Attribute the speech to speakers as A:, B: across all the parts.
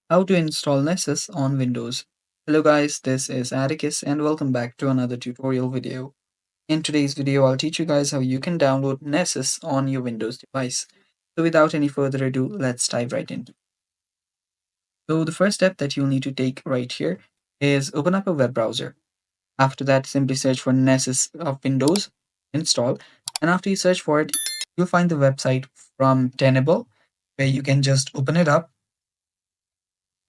A: How to install Nessus on Windows. Hello guys, this is Atticus and welcome back to another tutorial video. In today's video, I'll teach you guys how you can download Nessus on your Windows device. So without any further ado, let's dive right in. So the first step that you'll need to take right here is open up a web browser. After that, simply search for Nessus of Windows, install, and after you search for it, you'll find the website from Tenable where you can just open it up.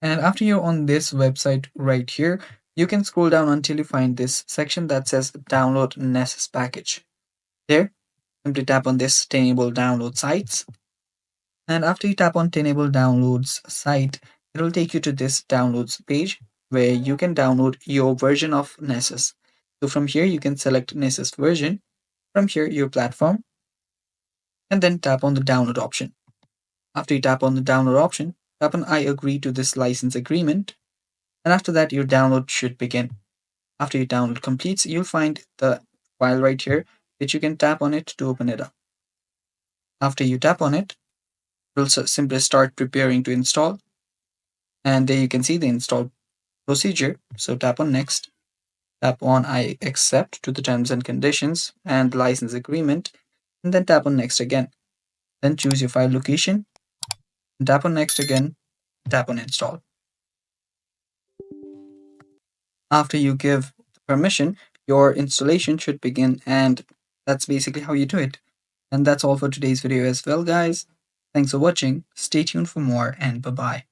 A: And after you're on this website right here, you can scroll down until you find this section that says download Nessus package. There, simply tap on this Tenable download sites. And after you tap on Tenable downloads site, it will take you to this downloads page where you can download your version of Nessus. So from here, you can select Nessus version. From here, your platform, and then tap on the download option. After you tap on the download option, tap on I agree to this license agreement. And after that, your download should begin. After your download completes, you'll find the file right here, which you can tap on it to open it up. After you tap on it, it will simply start preparing to install. And there you can see the install procedure. So tap on next, tap on I accept to the terms and conditions and license agreement, and then tap on next again. Then choose your file location, tap on next again, tap on install. After you give permission, your installation should begin, and that's basically how you do it. And that's all for today's video as well, guys. Thanks for watching. Stay tuned for more, and bye bye.